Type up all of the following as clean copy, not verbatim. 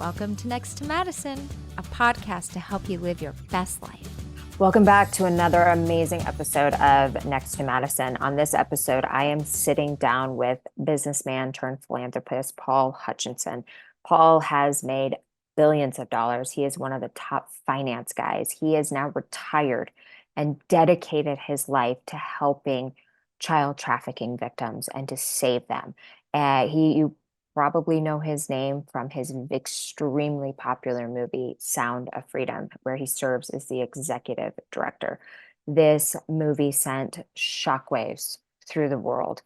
Welcome to Next to Madison, a podcast to help you live your best life. Welcome back to another amazing episode of Next to Madison. On this episode, I am sitting down with businessman turned philanthropist, Paul Hutchinson. Paul has made billions of dollars. He is one of the top finance guys. He is now retired and dedicated his life to helping child trafficking victims and to save them. You probably know his name from his extremely popular movie, Sound of Freedom, where he serves as the executive director. This movie sent shockwaves through the world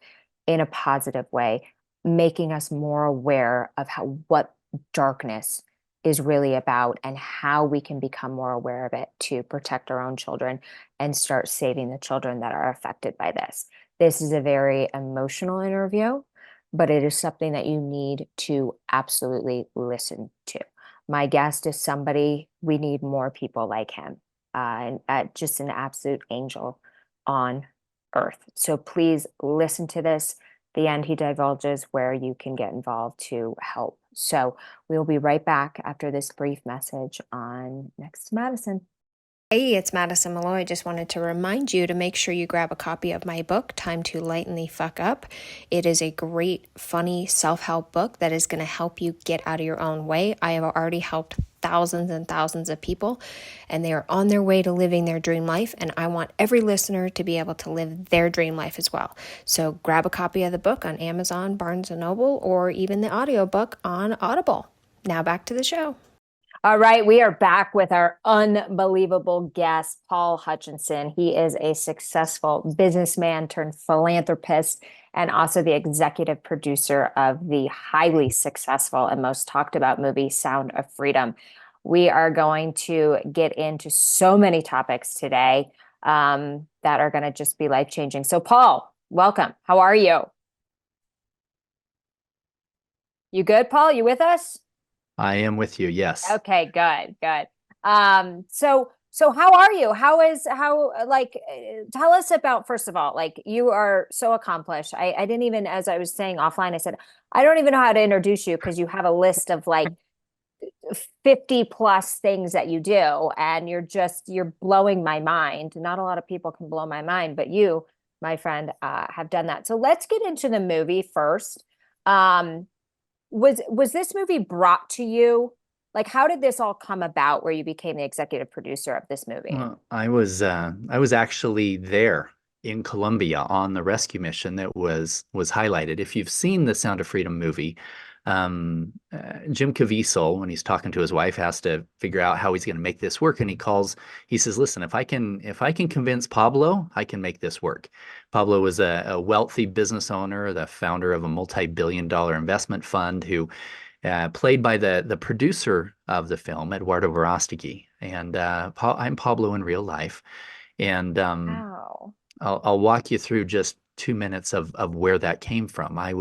in a positive way, making us more aware of what darkness is really about and how we can become more aware of it to protect our own children and start saving the children that are affected by this. This is a very emotional interview, but it is something that you need to absolutely listen to. My guest is somebody, we need more people like him, and just an absolute angel on earth. So please listen to this. At the end, he divulges where you can get involved to help. So we'll be right back after this brief message on Next to Madison. Hey, it's Madison Malloy. Just wanted to remind you to make sure you grab a copy of my book, Time to Lighten the Fuck Up. It is a great, funny self-help book that is going to help you get out of your own way. I have already helped thousands and thousands of people, and they are on their way to living their dream life, and I want every listener to be able to live their dream life as well. So grab a copy of the book on Amazon, Barnes & Noble, or even the audiobook on Audible. Now back to the show. All right, we are back with our unbelievable guest, Paul Hutchinson. He is a successful businessman turned philanthropist and also the executive producer of the highly successful and most talked about movie, Sound of Freedom. We are going to get into so many topics today that are going to just be life-changing. So, Paul, welcome. How are you? You good, Paul? You with us? I am with you. Yes. Okay, good. So how are you? Tell us about, first of all, like, you are so accomplished. I didn't even, as I was saying offline, I said, I don't even know how to introduce you because you have a list of like 50 plus things that you do, and you're blowing my mind. Not a lot of people can blow my mind, but you, my friend, have done that. So let's get into the movie first. Was this movie brought to you? Like, how did this all come about where you became the executive producer of this movie? Well, I was actually there in Colombia on the rescue mission that was highlighted. If you've seen the Sound of Freedom movie, Jim Caviezel, when he's talking to his wife, has to figure out how he's going to make this work, and he says, "Listen, if I can convince Pablo, I can make this work." Pablo was a wealthy business owner, the founder of a multi-billion-dollar investment fund, who played by the producer of the film, Eduardo Verástegui, and I'm Pablo in real life, and Wow. I'll walk you through just 2 minutes of where that came from. I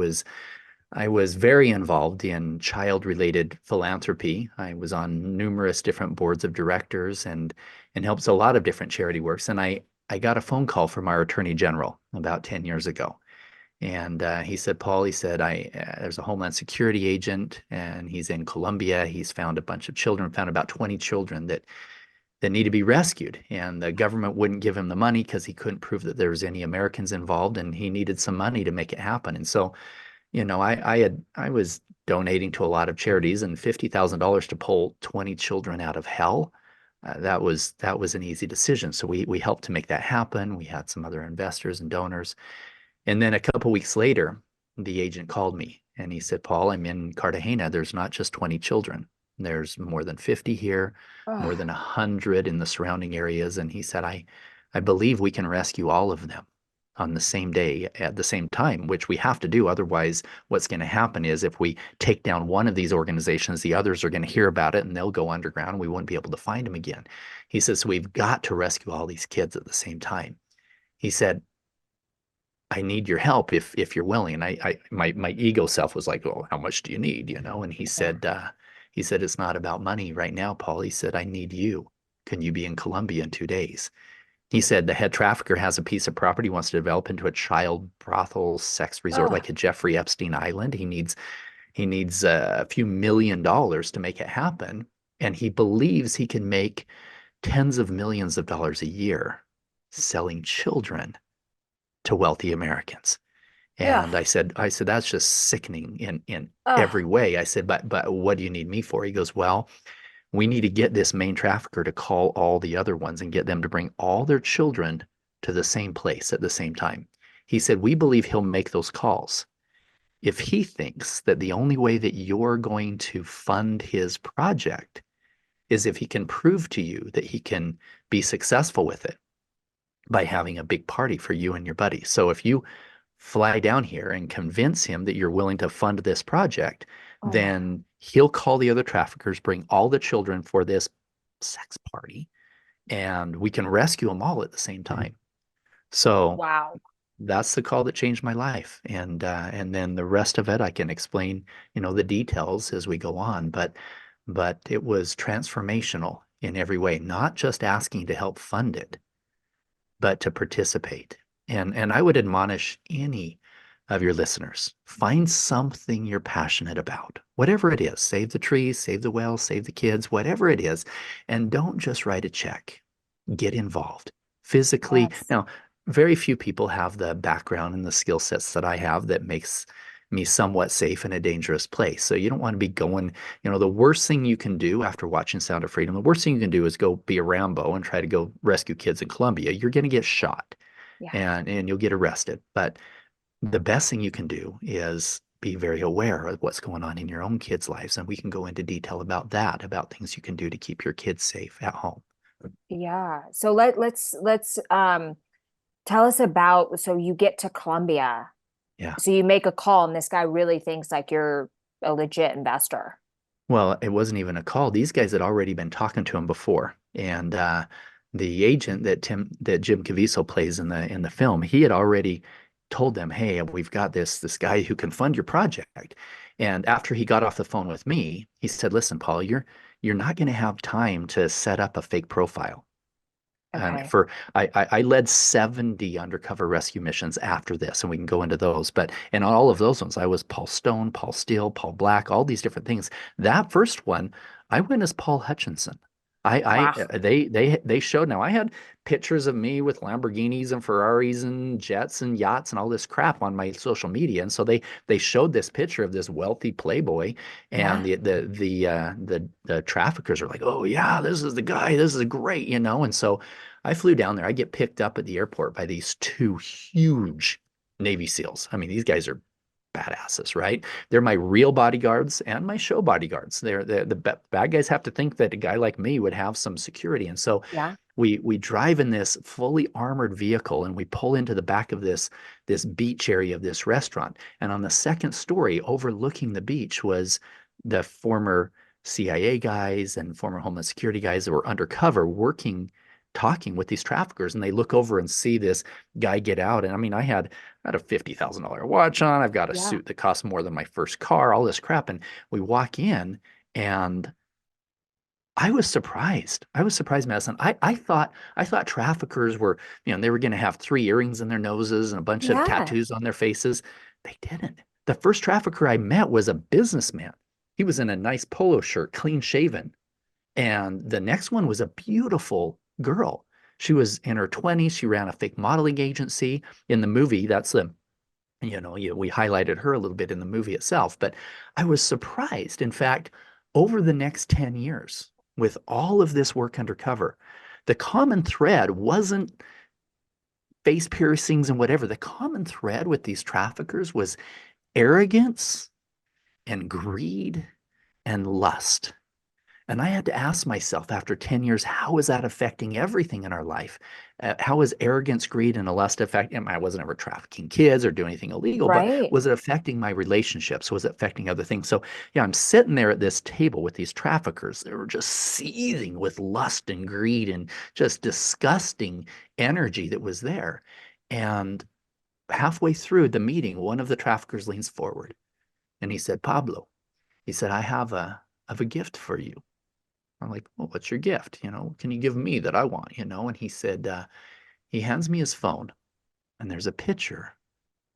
was very involved in child-related philanthropy. I was on numerous different boards of directors and helps a lot of different charity works. And I got a phone call from our attorney general about 10 years ago. And he said, "Paul," he said, there's a Homeland Security agent, and he's in Colombia. He's found a bunch of children, found about 20 children that need to be rescued. And the government wouldn't give him the money because he couldn't prove that there was any Americans involved, and he needed some money to make it happen. And so, I was donating to a lot of charities, and $50,000 to pull 20 children out of hell, that was an easy decision. So we helped to make that happen. We had some other investors and donors. And then a couple weeks later, the agent called me and he said, "Paul, I'm in Cartagena. There's not just 20 children. There's more than 50 here, more than 100 in the surrounding areas." And he said, I believe we can rescue all of them on the same day at the same time, which we have to do. Otherwise, what's going to happen is if we take down one of these organizations, the others are going to hear about it and they'll go underground and we won't be able to find them again. He says, "So we've got to rescue all these kids at the same time." He said, "I need your help if you're willing." And my ego self was like, "Well, how much do you need?" And he said, "It's not about money right now, Paul." He said, "I need you. Can you be in Colombia in 2 days?" He said the head trafficker has a piece of property, wants to develop into a child brothel sex resort, like a Jeffrey Epstein Island. He He needs a few $1 million to make it happen. And he believes he can make tens of millions of dollars a year selling children to wealthy Americans. Ugh. And I said, that's just sickening in Ugh. every way. I said, but what do you need me for? He goes, well, we need to get this main trafficker to call all the other ones and get them to bring all their children to the same place at the same time. He said, we believe he'll make those calls. If he thinks that the only way that you're going to fund his project is if he can prove to you that he can be successful with it by having a big party for you and your buddy. So if you fly down here and convince him that you're willing to fund this project, Oh, then he'll call the other traffickers, bring all the children for this sex party, and we can rescue them all at the same time. So wow. that's the call that changed my life. And then the rest of it I can explain, the details as we go on. But it was transformational in every way, not just asking to help fund it, but to participate. And I would admonish any of your listeners, find something you're passionate about, whatever it is. Save the trees, save the whales, save the kids, whatever it is. And don't just write a check. Get involved physically. Yes. Now, very few people have the background and the skill sets that I have that makes me somewhat safe in a dangerous place. So you don't want to be going, the worst thing you can do after watching Sound of Freedom, the worst thing you can do is go be a Rambo and try to go rescue kids in Colombia. You're going to get shot Yeah. and you'll get arrested. But the best thing you can do is be very aware of what's going on in your own kids' lives. And we can go into detail about that, about things you can do to keep your kids safe at home. Yeah. So let's tell us about, so you get to Colombia. Yeah. So you make a call and this guy really thinks like you're a legit investor. Well, it wasn't even a call. These guys had already been talking to him before, and the agent that Jim Caviezel plays in the film, he had already told them, "Hey, we've got this guy who can fund your project." And after he got off the phone with me, he said, "Listen, Paul, you're not going to have time to set up a fake profile." And Okay. I led 70 undercover rescue missions after this, and we can go into those. But in all of those ones, I was Paul Stone, Paul Steele, Paul Black, all these different things. That first one, I went as Paul Hutchinson. Wow. They showed. Now I had pictures of me with Lamborghinis and Ferraris and jets and yachts and all this crap on my social media, and so they showed this picture of this wealthy playboy, and Yeah. the traffickers are like, "Oh yeah, this is the guy. This is great," And so I flew down there. I get picked up at the airport by these two huge Navy SEALs. I mean, these guys are badasses, right? They're my real bodyguards and my show bodyguards. The bad guys have to think that a guy like me would have some security. And so Yeah. we drive in this fully armored vehicle and we pull into the back of this beach area of this restaurant. And on the second story, overlooking the beach, was the former CIA guys and former Homeland Security guys that were undercover working, talking with these traffickers. And they look over and see this guy get out. And I mean, I had a $50,000 watch on. I've got a Yeah. suit that costs more than my first car, all this crap. And we walk in and I was surprised. I was surprised, Madison. I thought traffickers were, they were going to have 3 earrings in their noses and a bunch of Yeah. tattoos on their faces. They didn't. The first trafficker I met was a businessman. He was in a nice polo shirt, clean shaven. And the next one was a beautiful girl. She was in her 20s. She ran a fake modeling agency. In the movie, that's the we highlighted her a little bit in the movie itself, but I was surprised. In fact, over the next 10 years, with all of this work undercover, the common thread wasn't face piercings and whatever. The common thread with these traffickers was arrogance and greed and lust. And I had to ask myself after 10 years, how is that affecting everything in our life? How is arrogance, greed, and a lust affecting? I wasn't ever trafficking kids or doing anything illegal, but Right. was it affecting my relationships? Was it affecting other things? So, yeah, I'm sitting there at this table with these traffickers. They were just seething with lust and greed and just disgusting energy that was there. And halfway through the meeting, one of the traffickers leans forward and he said, Pablo, he said, I have a gift for you. I'm like, well, what's your gift? What can you give me that I want? And he said, he hands me his phone and there's a picture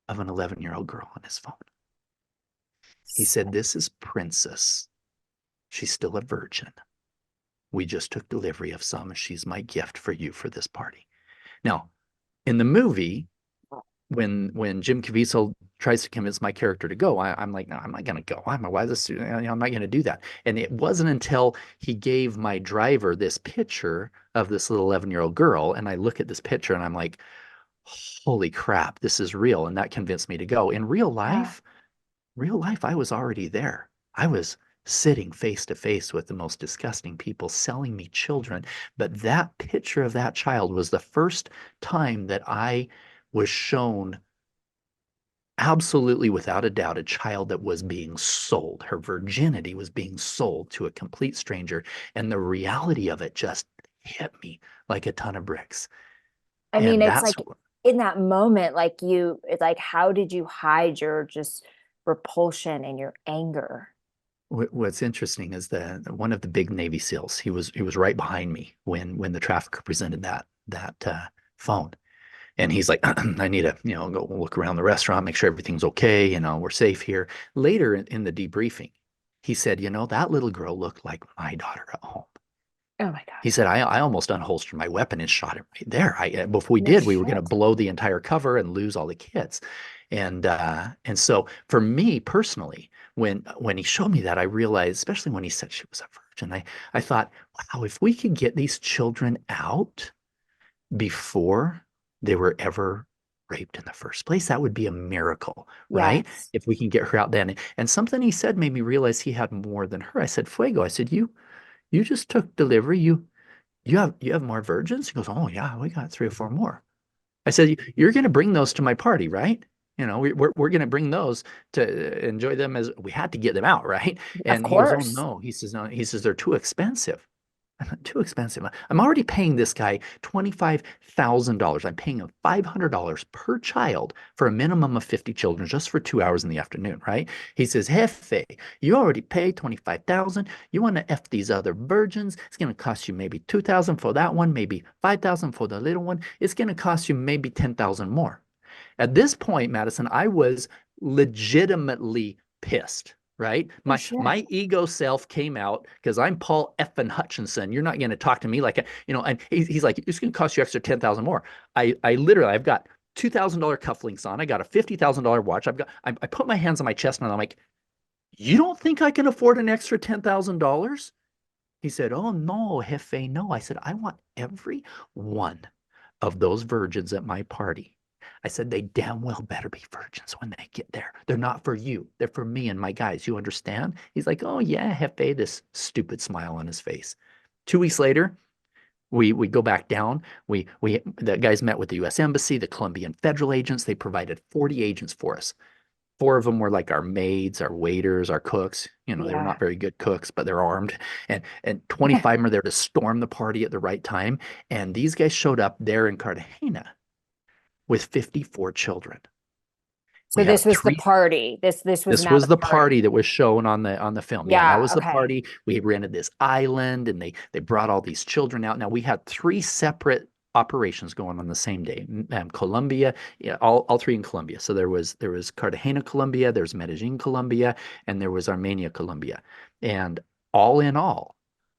of an 11-year-old girl on his phone. He said, this is Princess. She's still a virgin. We just took delivery of some, and she's my gift for you for this party. Now, in the movie, when Jim Caviezel tries to convince my character to go, I'm like, no, I'm not going to go. I'm not going to do that. And it wasn't until he gave my driver this picture of this little 11-year-old girl, and I look at this picture and I'm like, holy crap, this is real. And that convinced me to go. In Yeah. real life, I was already there. I was sitting face to face with the most disgusting people selling me children. But that picture of that child was the first time that I was shown absolutely without a doubt a child that was being sold. Her virginity was being sold to a complete stranger. And the reality of it just hit me like a ton of bricks. I mean, And it's that's like in that moment, like it's like, how did you hide your just repulsion and your anger? what's interesting is that one of the big Navy SEALs, he was right behind me when the trafficker presented that phone. And he's like, I need to, go look around the restaurant, make sure everything's okay, we're safe here. Later in the debriefing, he said, that little girl looked like my daughter at home. Oh my He God. said, I almost unholstered my weapon and shot him right there. Before we No did, we were going to shit. blow the entire cover and lose all the kids. And so for me personally, when he showed me that, I realized, especially when he said she was a virgin, I thought, wow, if we could get these children out before they were ever raped in the first place, that would be a miracle, right? Yes. If we can get her out then. And something he said made me realize he had more than her. I said, Fuego, I said, you just took delivery. You have more virgins? He goes, oh yeah, we got 3 or 4 more. I said, you're going to bring those to my party, right? We're going to bring those to enjoy them, as we had to get them out, right? Of And he goes, oh course. no. He says, no. He says, they're too expensive. I'm not too expensive. I'm already paying this guy $25,000. I'm paying him $500 per child for a minimum of 50 children just for 2 hours in the afternoon, right? He says, Jefe, you already paid 25,000. You want to F these other virgins? It's going to cost you maybe 2,000 for that one, maybe 5,000 for the little one. It's going to cost you maybe 10,000 more. At this point, Madison, I was legitimately pissed, right? Oh My shit. ego self came out because I'm Paul effing Hutchinson. You're not going to talk to me like a, and he's like, it's going to cost you extra 10,000 more. I literally, I've got $2,000 cufflinks on. I got a $50,000 watch. I put my hands on my chest and I'm like, you don't think I can afford an extra $10,000? He said, oh no, Jefe, no. I said, I want every one of those virgins at my party. I said, they damn well better be virgins when they get there. They're not for you. They're for me and my guys. You understand? He's like, oh yeah, Jefe, this stupid smile on his face. 2 weeks later, we go back down. The guys met with the U.S. Embassy, the Colombian federal agents. They provided 40 agents for us. 4 of them were like our maids, our waiters, our cooks. They were Yeah. not very good cooks, but they're armed. And 25 of them are there to storm the party at the right time. And these guys showed up there in Cartagena with 54 children. So We this had was the three. party. This was This now was the the party. party that was shown on the film. Yeah, that Yeah, was the okay. party. We rented this island, and they brought all these children out. Now we had 3 separate operations going on the same day. Colombia, yeah, all 3 in Colombia. So there was Cartagena, Colombia, there's Medellin, Colombia, and there was Armenia, Colombia, and all in all,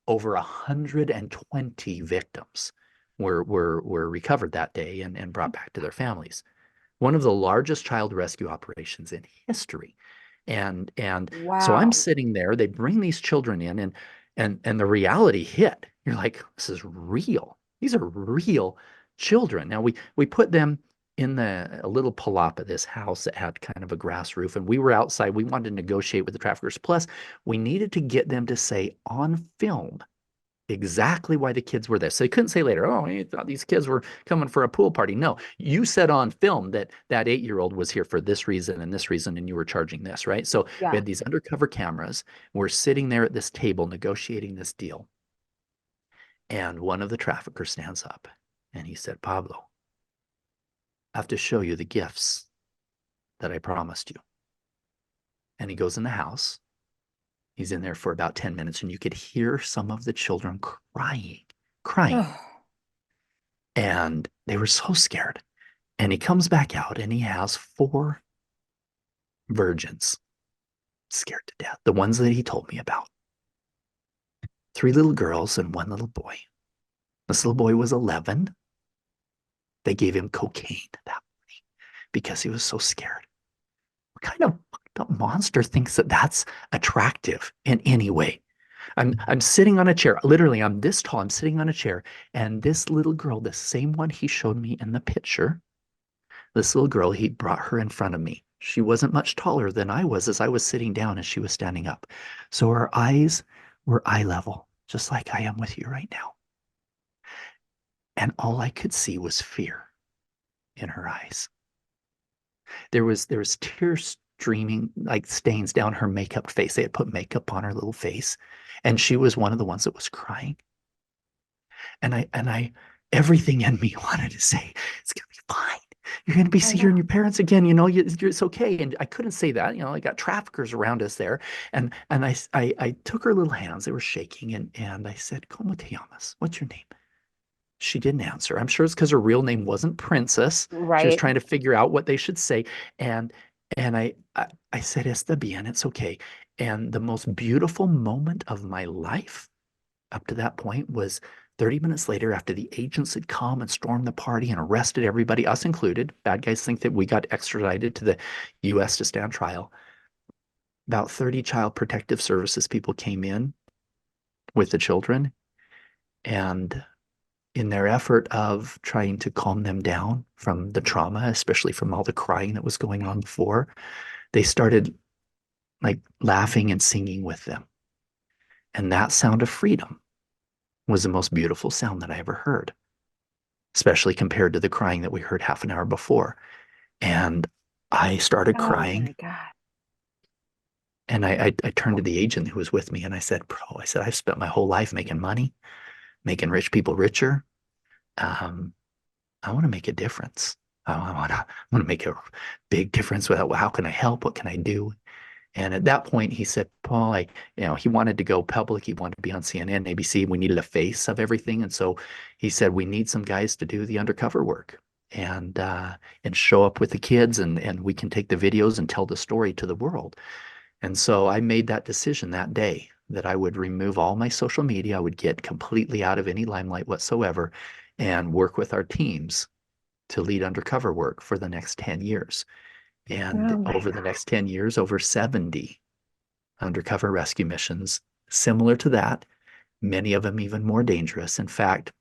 over 120 victims were recovered that day and brought back to their families. One of the largest child rescue operations in history. And so I'm Wow. sitting there, they bring these children in, and the reality hit. You're like, this is real. These are real children. Now we put them in a little palapa, this house that had kind of a grass roof, and we were outside. We wanted to negotiate with the traffickers. Plus, we needed to get them to say on film exactly why the kids were there. So they couldn't say later, oh, you thought these kids were coming for a pool party. No, you said on film that 8-year-old was here for this reason, and you were charging this, right? So we Yeah. had these undercover cameras. We're sitting there at this table negotiating this deal. And one of the traffickers stands up and he said, Pablo, I have to show you the gifts that I promised you. And he goes in the house. He's in there for about 10 minutes, and you could hear some of the children crying. Oh, And they were so scared. And he comes back out and he has 4 virgins scared to death. The ones that he told me about. 3 little girls and 1 little boy. This little boy was 11. They gave him cocaine that morning because he was so scared. What kind of fucked up monster thinks that that's attractive in any way? I'm sitting on a chair. Literally, I'm this tall. I'm sitting on a chair, and this little girl, the same one he showed me in the picture, this little girl, he brought her in front of me. She wasn't much taller than I was as I was sitting down and she was standing up. So her eyes were eye level, just like I am with you right now. And all I could see was fear in her eyes. There was tears streaming like stains down her makeup face. They had put makeup on her little face, and she was one of the ones that was crying. And I everything in me wanted to say, it's gonna be fine. You're gonna be I seeing know. your parents again. It's okay. And I couldn't say that. I got traffickers around us there. And I took her little hands. They were shaking, and I said, "Como te llamas? What's your name?" She didn't answer. I'm sure it's because her real name wasn't Princess. She was Right. trying to figure out what they should say. And and I said, "Está bien, it's okay." And the most beautiful moment of my life up to that point was 30 minutes later, after the agents had come and stormed the party and arrested everybody, us included. Bad guys think that we got extradited to the US to stand trial. About 30 child protective services people came in with the children, and in their effort of trying to calm them down from the trauma, especially from all the crying that was going on before, they started like laughing and singing with them. And that sound of freedom was the most beautiful sound that I ever heard, especially compared to the crying that we heard half an hour before. And I started Oh crying, my God. and I turned to the agent who was with me and I said, "Bro," I said, "I've spent my whole life making money, making rich people richer. Um, I want to make a difference. I want to make a big difference. How can I help? What can I do?" And at that point, he said, "Paul, he wanted to go public. He wanted to be on CNN, ABC. We needed a face of everything." And so he said, "We need some guys to do the undercover work and show up with the kids, and we can take the videos and tell the story to the world." And so I made that decision that day that I would remove all my social media. I would get completely out of any limelight whatsoever and work with our teams to lead undercover work for the next 10 years. And Oh my over the God. next 10 years, over 70 undercover rescue missions similar to that, many of them even more dangerous. In fact,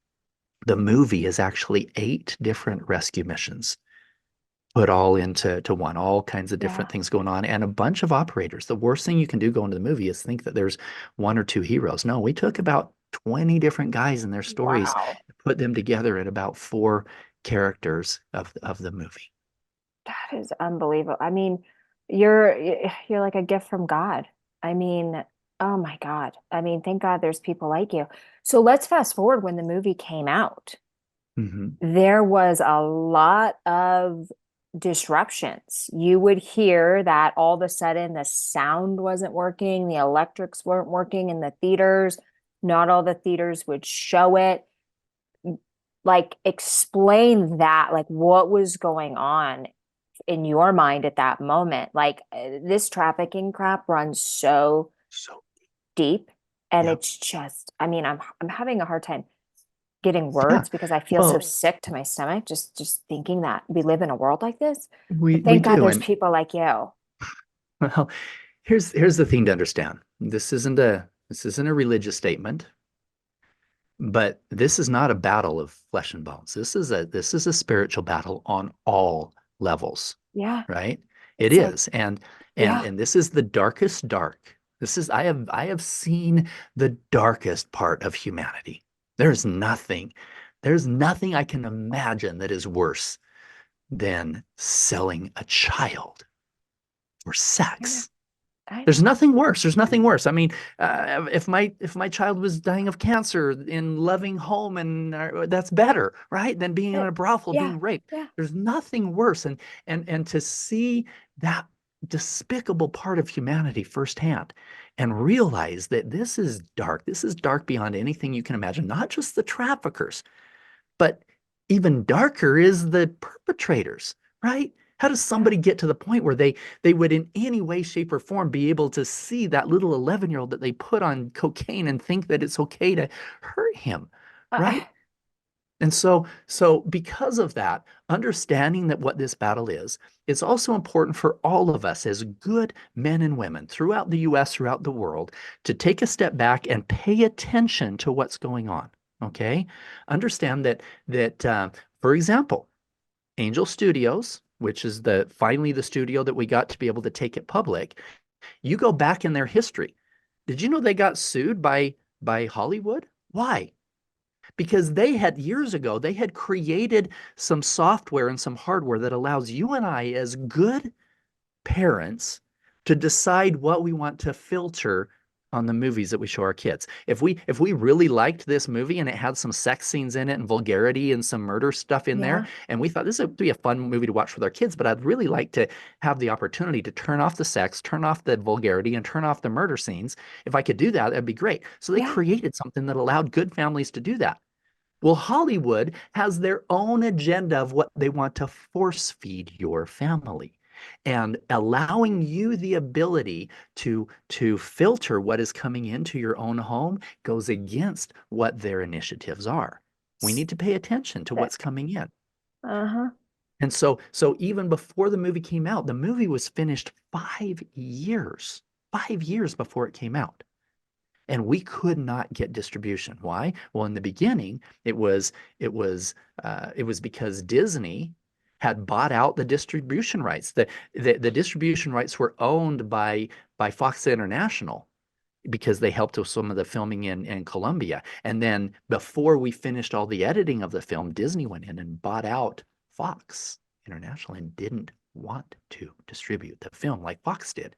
the movie is actually 8 different rescue missions put all into one, all kinds of Yeah. different things going on, and a bunch of operators. The worst thing you can do going to the movie is think that there's 1 or 2 heroes. No, we took about 20 different guys and their stories, Wow. put them together at about 4 characters of the movie. That is unbelievable. I mean, you're like a gift from God. I mean, oh my God. I mean, thank God there's people like you. So let's fast forward when the movie came out. Mhm. There was a lot of disruptions. You would hear that all of a sudden the sound wasn't working, the electrics weren't working in the theaters. Not all the theaters would show it. Like, explain that, like, what was going on in your mind at that moment? Like, this trafficking crap runs so So, deep, and yeah. it's just, I mean, I'm having a hard time getting Yeah. words because I feel so Well, sick to my stomach just thinking that we live in a world like this. we But we thank God do. there's And people like you. well, here's the thing to understand. This isn't a religious statement, but this is not a battle of flesh and bones. This is a spiritual battle on all levels, Yeah. right? It It's like, is. And and yeah. and this is the darkest dark. This is I have seen the darkest part of humanity. There's nothing, there's nothing I can imagine that is worse than selling a child for I know. sex. I There's know. nothing worse. There's nothing worse. I mean, if my child was dying of cancer in loving home, and that's better, right? Than being in a brothel, Yeah. being raped. Yeah. There's nothing worse. And to see that despicable part of humanity firsthand, and realize that this is dark. This is dark beyond anything you can imagine. Not just the traffickers, but even darker is the perpetrators, right? How does somebody get to the point where they would in any way, shape, or form be able to see that little 11-year-old that they put on cocaine and think that it's okay to hurt him, Uh, right? And so because of that, understanding that what this battle is, it's also important for all of us as good men and women throughout the US, throughout the world, to take a step back and pay attention to what's going on. Okay? Understand that for example, Angel Studios, which is the finally the studio that we got to be able to take it public, you go back in their history. Did you know they got sued by Hollywood? Why? Because they had years ago, they had created some software and some hardware that allows you and I, as good parents, to decide what we want to filter on the movies that we show our kids. If we really liked this movie and it had some sex scenes in it and vulgarity and some murder stuff in there, yeah, and we thought this would be a fun movie to watch with our kids, but I'd really like to have the opportunity to turn off the sex, turn off the vulgarity, and turn off the murder scenes. If I could do that, that'd be great. So they yeah, created something that allowed good families to do that. Well, Hollywood has their own agenda of what they want to force feed your family. And allowing you the ability to filter what is coming into your own home goes against what their initiatives are. We need to pay attention to what's sick. coming in. Uh-huh. And so even before the movie came out, the movie was finished 5 years before it came out. And we could not get distribution. Why? Well, in the beginning, it was because Disney had bought out the distribution rights. The distribution rights were owned by Fox International because they helped with some of the filming in Colombia. And then before we finished all the editing of the film, Disney went in and bought out Fox International and didn't want to distribute the film like Fox did.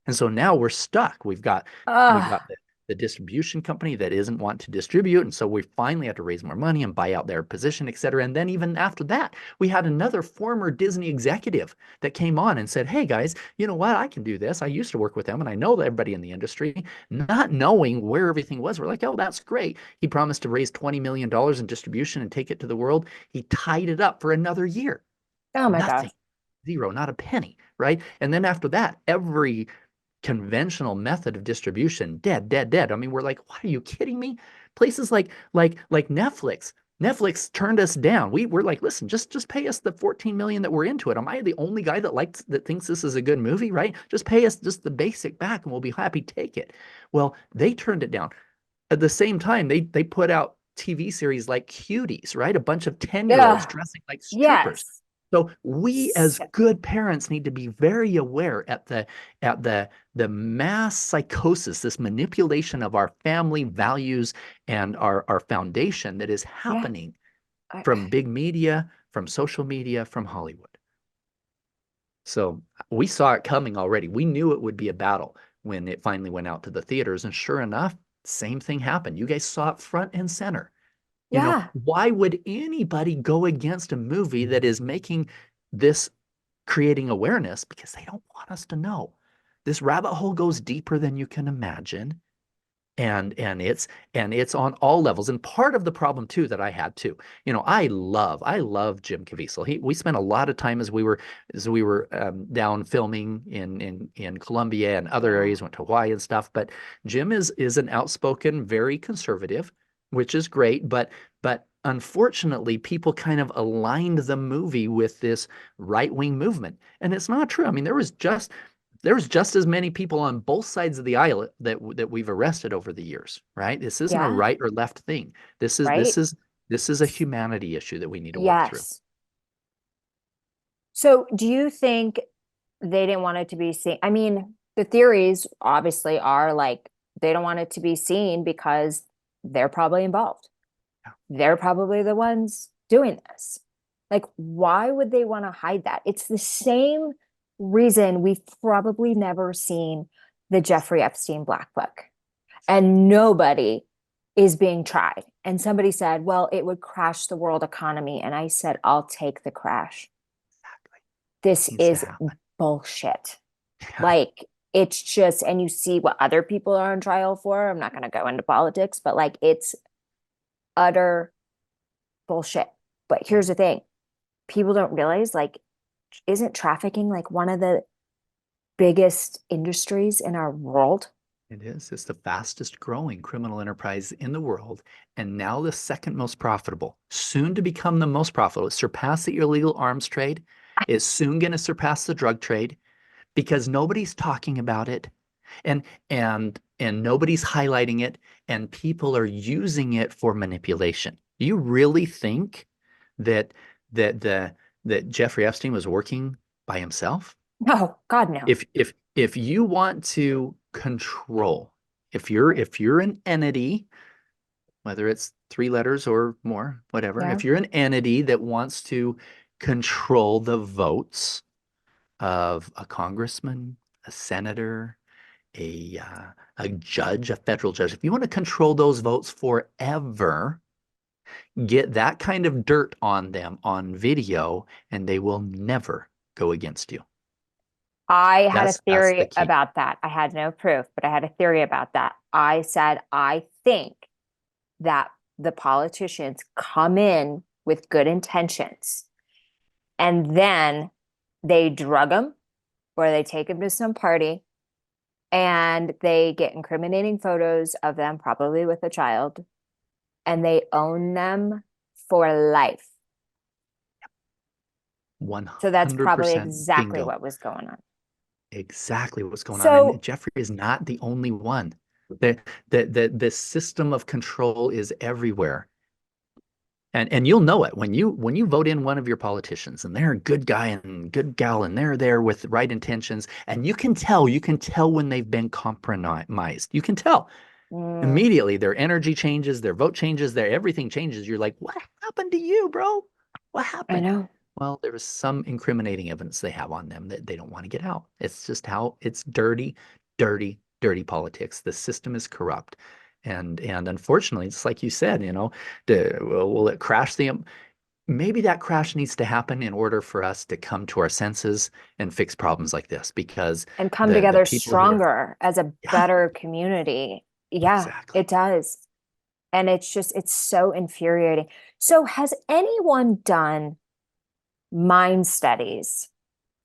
And so now we're stuck. We've got Uh, the distribution company that isn't want to distribute. And so we finally have to raise more money and buy out their position, et cetera. And then even after that, we had another former Disney executive that came on and said, hey guys, you know what? I can do this. I used to work with them and I know everybody in the industry, not knowing where everything was. We're like, oh, that's great. He promised to raise $20 million in distribution and take it to the world. He tied it up for another year. oh my gosh. Nothing. Zero, not a penny, right? And then after that, every conventional method of distribution dead, dead, dead. I mean, we're like, what, are you kidding me? Places like Netflix. Netflix turned us down. We're like, listen, just pay us the 14 million that we're into it. Am I the only guy that thinks this is a good movie, right? Just pay us just the basic back and we'll be happy to take it. Well, they turned it down. At the same time, they put out TV series like Cuties, right? A bunch of 10-year-olds Yeah. dressing like strippers. Yes. So we as Sick. good parents need to be very aware at the mass psychosis, this manipulation of our family values and our foundation that is Yeah. happening I, from big media, from social media, from Hollywood. So we saw it coming already. We knew it would be a battle when it finally went out to the theaters. And sure enough, same thing happened. You guys saw it front and center. yeah. Why would anybody go against a movie that is making this, creating awareness? Because they don't want us to know. This rabbit hole goes deeper than you can imagine. And it's on all levels. And part of the problem too that I had too, I love Jim Caviezel. We spent a lot of time as we were down filming in Colombia and other Yeah. areas, went to Hawaii and stuff. But Jim is an outspoken, very conservative, which is great. But unfortunately, people kind of aligned the movie with this right-wing movement, and it's not true. I mean, there was just as many people on both sides of the aisle that we've arrested over the years, right? This isn't a Yeah. right or left thing. This is Right. this is this is a humanity issue that we need to work through. Yes. So do you think they didn't want it to be seen? I mean, the theories obviously are like they don't want it to be seen because they're probably involved. Yeah. They're probably the ones doing this. Like, why would they want to hide that? It's the same reason we've probably never seen the Jeffrey Epstein Black Book, and nobody is being tried. And somebody said, well, it would crash the world economy. And I said, I'll take the crash. Exactly. This Needs to is happen. bullshit. Yeah. Like, it's just, and you see what other people are on trial for. I'm not going to go into politics, but like, it's utter bullshit. But here's the thing, people don't realize like isn't trafficking like one of the biggest industries in our world? It is. It's the fastest growing criminal enterprise in the world, and now the second most profitable, soon to become the most profitable. It surpassed the illegal arms trade. It's soon going to surpass the drug trade because nobody's talking about it, and nobody's highlighting it, and people are using it for manipulation. You really think that that the that Jeffrey Epstein was working by himself? No, God, no. If you want to control, if you're an entity, whether it's 3 letters or more, whatever, Yeah. if you're an entity that wants to control the votes of a congressman, a senator, a judge, a federal judge, if you want to control those votes forever, get that kind of dirt on them on video, and they will never go against you. I had a That's the theory key. about that. I had no proof, but I had a theory about that. I said, I think that the politicians come in with good intentions and then they drug them or they take them to some party and they get incriminating photos of them, probably with a child, and they own them for life. So that's probably 100% exactly bingo. what was going on. Exactly what's going on. And So, Jeffrey is not the only one. The system of control is everywhere. And you'll know it when you vote in one of your politicians and they're a good guy and good gal and they're there with the right intentions, and you can tell when they've been compromised. You can tell mm, immediately. Their energy changes, their vote changes, their everything changes. You're like, what happened to you, bro? What I happened? know. Well, there was some incriminating evidence they have on them that they don't want to get out. It's just how it's dirty, dirty, dirty politics. The system is corrupt. And unfortunately, it's like you said, will it crash the maybe that crash needs to happen in order for us to come to our senses and fix problems like this, because And come the together people who are, stronger as a yeah, better community. Yeah, exactly. it does. And it's so infuriating. So, has anyone done mind studies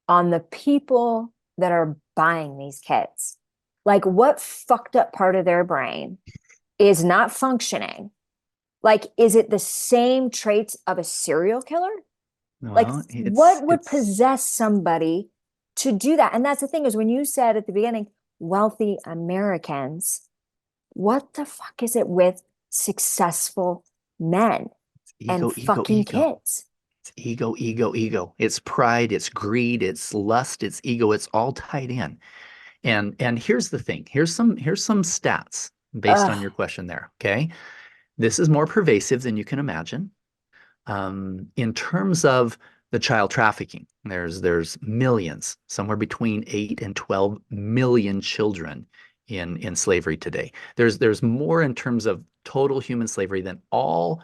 on the people that are buying these kids? Like, what fucked up part of their brain is not functioning? Like, is it the same traits of a serial killer? Like, Well, what would it's possess somebody to do that? And that's the thing, is when you said at the beginning, wealthy Americans, what the fuck is it with successful men and ego, ego, fucking ego. kids? It's ego, ego, ego. It's pride, it's greed, it's lust, it's ego. It's all tied in. And here's the thing. Here's some stats based on Ugh. your question there. Okay. This is more pervasive than you can imagine. In terms of the child trafficking, there's millions, somewhere between 8 and 12 million children in slavery today. There's more in terms of total human slavery than all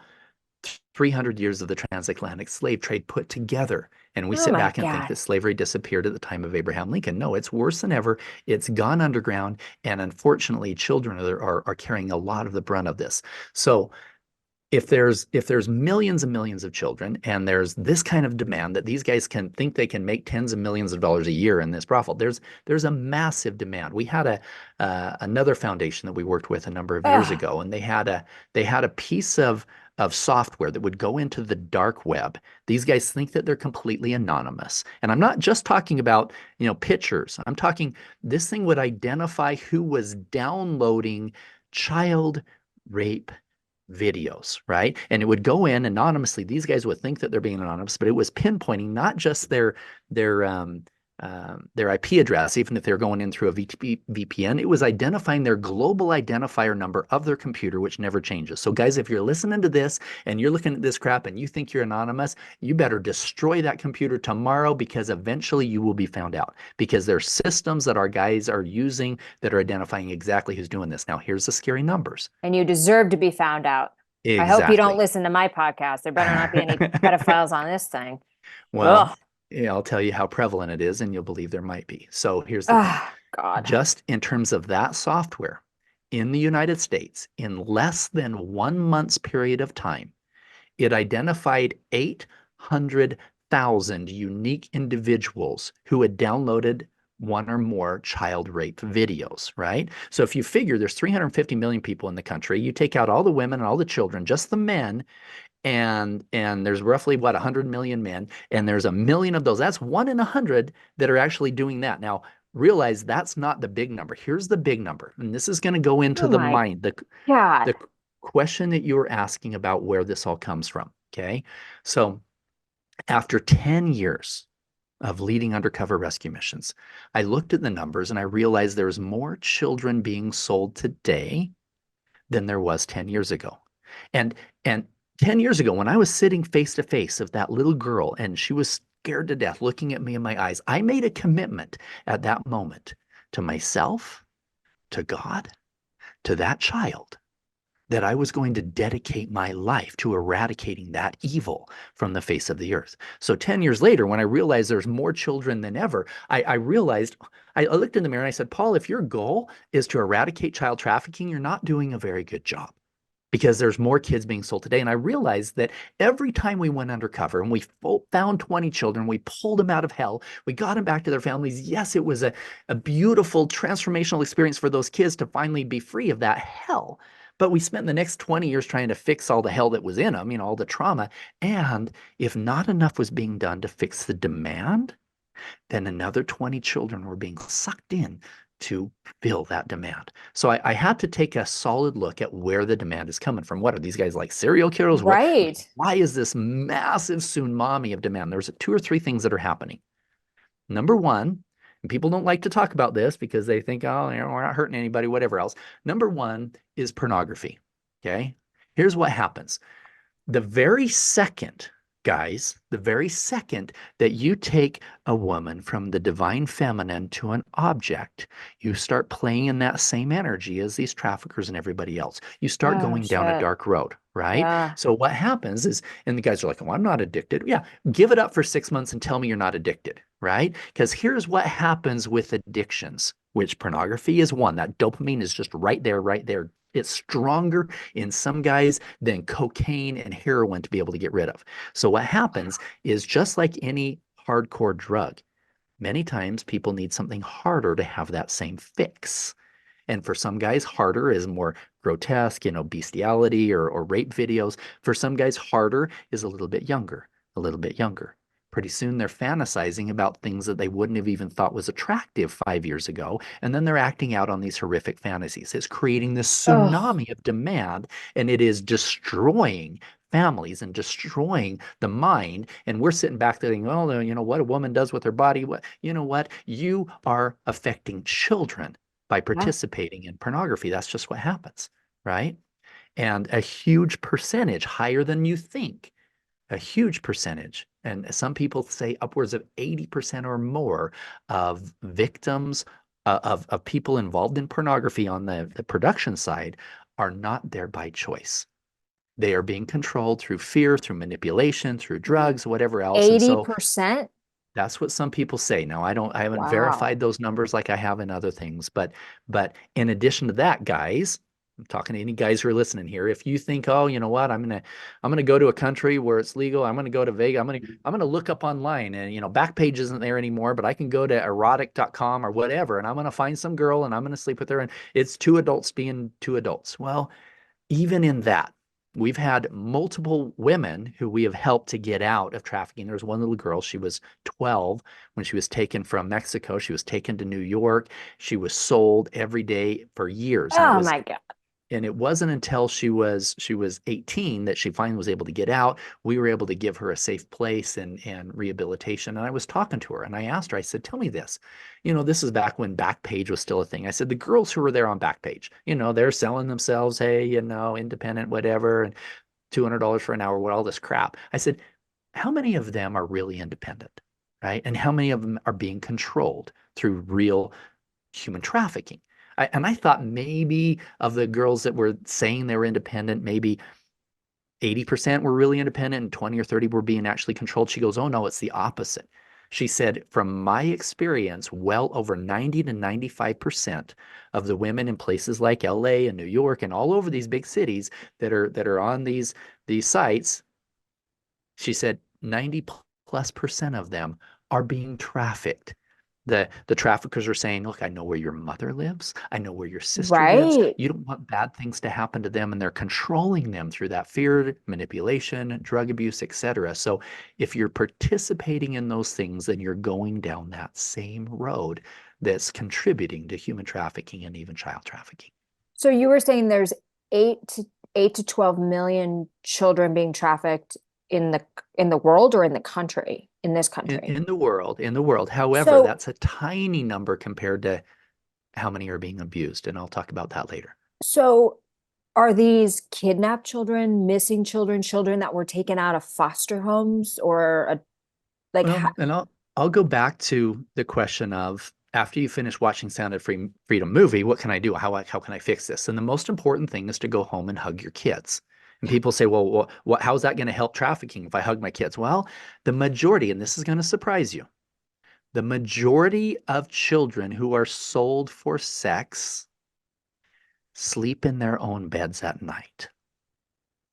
300 years of the transatlantic slave trade put together. And we Oh sit my back and think God. that slavery disappeared at the time of Abraham Lincoln. No, it's worse than ever. It's gone underground. And unfortunately, children are carrying a lot of the brunt of this. So if there's millions and millions of children, and there's this kind of demand that these guys can think they can make tens of millions of dollars a year in this brothel, there's a massive demand. We had another foundation that we worked with a number of years Ugh. ago, and they had a piece of software that would go into the dark web. These guys think that they're completely anonymous, and I'm not just talking about pictures. I'm talking, this thing would identify who was downloading child rape videos, right? And it would go in anonymously. These guys would think that they're being anonymous, but it was pinpointing not just their IP address, even if they're going in through a VPN. It was identifying their global identifier number of their computer, which never changes. So, guys, if you're listening to this and you're looking at this crap and you think you're anonymous, you better destroy that computer tomorrow, because eventually you will be found out, because there's systems that our guys are using that are identifying exactly who's doing this. Now, here's the scary numbers. And you deserve to be found out. I hope you don't Exactly. listen to my podcast. There better not be any pedophiles on this thing. Well, Ugh. yeah, I'll tell you how prevalent it is, and you'll believe there might be. So here's the thing. Ah, God. Just in terms of that software in the United States, in less than 1 month's period of time, it identified 300,000 unique individuals who had downloaded one or more child rape videos, right? So if you figure there's 350 million people in the country, you take out all the women and all the children, just the men, and there's roughly what 100 million men, and there's a million of those. That's 1 in 100 that are actually doing that. Now, realize that's not the big number. Here's the big number, and this is going to go into Oh the my mind, God. the question that you were asking about where this all comes from. Okay, so after 10 years of leading undercover rescue missions, I looked at the numbers and I realized there's more children being sold today than there was 10 years ago. And and 10 years ago, when I was sitting face to face of that little girl and she was scared to death looking at me in my eyes, I made a commitment at that moment to myself, to God, to that child, that I was going to dedicate my life to eradicating that evil from the face of the earth. So 10 years later, when I realized there's more children than ever, I realized, I looked in the mirror and I said, Paul, if your goal is to eradicate child trafficking, you're not doing a very good job, because there's more kids being sold today. And I realized that every time we went undercover and we found 20 children, we pulled them out of hell, we got them back to their families. Yes, it was a beautiful transformational experience for those kids to finally be free of that hell. But we spent the next 20 years trying to fix all the hell that was in them, all the trauma. And if not enough was being done to fix the demand, then another 20 children were being sucked in to fill that demand. So I had to take a solid look at where the demand is coming from. What are these guys, like serial killers? Right. Why is this massive tsunami of demand? There's two or three things that are happening. Number one, and people don't like to talk about this because they think, oh, we're not hurting anybody, whatever else. Number one is pornography. Okay. Here's what happens. The very second, guys, the very second that you take a woman from the divine feminine to an object, you start playing in that same energy as these traffickers and everybody else. You start Oh going down a shit. dark road, right? Yeah. So what happens is, and the guys are like, oh, I'm not addicted. Yeah, give it up for 6 months and tell me you're not addicted, right? Because here's what happens with addictions, which pornography is one. That dopamine is just right there, right there. It's stronger in some guys than cocaine and heroin to be able to get rid of. So what happens is, just like any hardcore drug, many times people need something harder to have that same fix. And for some guys, harder is more grotesque, bestiality or rape videos. For some guys, harder is a little bit younger, a little bit younger. Pretty soon they're fantasizing about things that they wouldn't have even thought was attractive 5 years ago. And then they're acting out on these horrific fantasies. It's creating this Oh, tsunami of demand, and it is destroying families and destroying the mind. And we're sitting back there thinking, oh, what a woman does with her body. What? You are affecting children by yeah. participating in pornography. That's just what happens, right? And a huge percentage, higher than you think, a huge percentage, and some people say upwards of 80% or more of victims of people involved in pornography on the production side are not there by choice. They are being controlled through fear, through manipulation, through drugs, whatever else. And so 80%? that's what some people say. Now, I haven't Wow. verified those numbers like I have in other things, but in addition to that, guys, I'm talking to any guys who are listening here. If you think, oh, you know what, I'm gonna go to a country where it's legal. I'm gonna go to Vegas. I'm gonna look up online, and Backpage isn't there anymore, but I can go to erotic.com or whatever, and I'm gonna find some girl and I'm gonna sleep with her, and it's two adults being two adults. Well, even in that, we've had multiple women who we have helped to get out of trafficking. There's one little girl, she was 12 when she was taken from Mexico. She was taken to New York. She was sold every day for years. Oh my God. And it wasn't until she was 18 that she finally was able to get out. We were able to give her a safe place and rehabilitation. And I was talking to her and I asked her, I said, tell me this. This is back when Backpage was still a thing. I said, the girls who were there on Backpage, they're selling themselves, hey, independent, whatever, and $200 for an hour, what all this crap. I said, how many of them are really independent, right? And how many of them are being controlled through real human trafficking? And I thought maybe of the girls that were saying they were independent, maybe 80% were really independent and 20 or 30 were being actually controlled. She goes, oh no, it's the opposite. She said, from my experience, well over 90 to 95% of the women in places like LA and New York and all over these big cities that are on these sites, she said 90 plus percent of them are being trafficked. The traffickers are saying, look, I know where your mother lives. I know where your sister lives. Right. You don't want bad things to happen to them. And they're controlling them through that fear, manipulation, drug abuse, etc. So if you're participating in those things, then you're going down that same road that's contributing to human trafficking and even child trafficking. So you were saying there's 8 to 12 million children being trafficked in the world or in the country, in this country. In the world, in the world. However, So that's a tiny number compared to how many are being abused, and I'll talk about that later. so are these kidnapped children, missing children, children that were taken out of foster homes or like Well, and I'll go back to the question of after you finish watching Sound of Freedom movie, what can I do? How can I fix this? And the most important thing is to go home and hug your kids. And people say, well, how is that going to help trafficking if I hug my kids? Well, the majority, and this is going to surprise you, the majority of children who are sold for sex sleep in their own beds at night.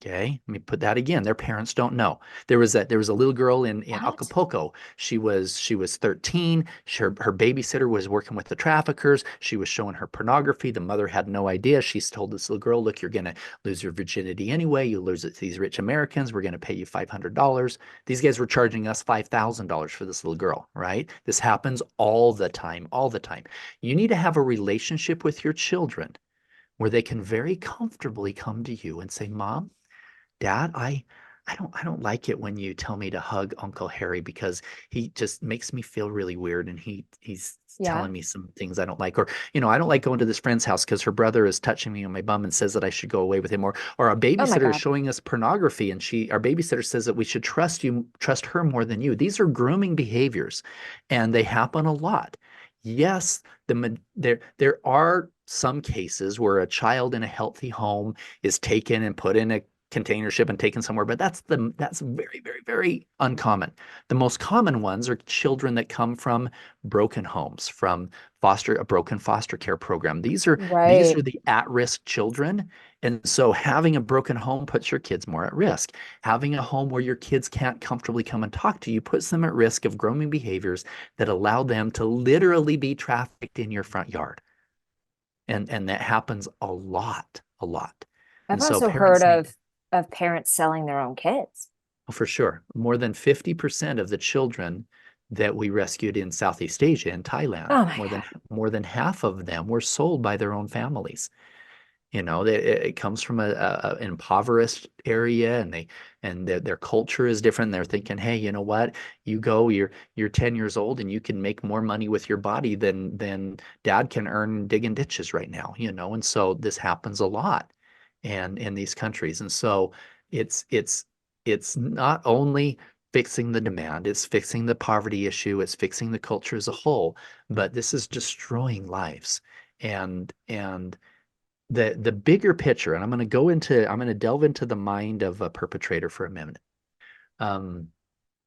Okay, let me put that again. Their parents don't know. There was a little girl in what? Acapulco. She was 13. Her babysitter was working with the traffickers. She was showing her pornography. The mother had no idea. She's told this little girl, "Look, you're gonna lose your virginity anyway. You lose it to these rich Americans. We're gonna pay you $500." These guys were charging us $5,000 for this little girl, right? This happens all the time, all the time. You need to have a relationship with your children where they can very comfortably come to you and say, "Mom, Dad, I don't like it when you tell me to hug Uncle Harry because he just makes me feel really weird and he's Yeah. telling me some things I don't like. Or, I don't like going to this friend's house because her brother is touching me on my bum and says that I should go away with him. Or our Oh my babysitter is God. showing us pornography and our babysitter says that we should trust her more than you. These are grooming behaviors and they happen a lot. Yes, there are some cases where a child in a healthy home is taken and put in a container ship and taken somewhere, but that's very, very, very uncommon. The most common ones are children that come from broken homes, from a broken foster care program. These are Right. the at-risk children. And so having a broken home puts your kids more at risk. Having a home where your kids can't comfortably come and talk to you puts them at risk of grooming behaviors that allow them to literally be trafficked in your front yard. And that happens a lot, a lot. I've And so also heard parents need of parents selling their own kids. Oh, for sure. More than 50% of the children that we rescued in Southeast Asia and Thailand, Oh my more than God. more than half of them were sold by their own families. It comes from an impoverished area, and their culture is different. They're thinking, hey, you know what? You're 10 years old, and you can make more money with your body than dad can earn digging ditches right now. And so this happens a lot, and in these countries, and so it's it's not only fixing the demand, it's fixing the poverty issue, it's fixing the culture as a whole, but this is destroying lives. And the bigger picture, and I'm going to delve into the mind of a perpetrator for a minute. Um,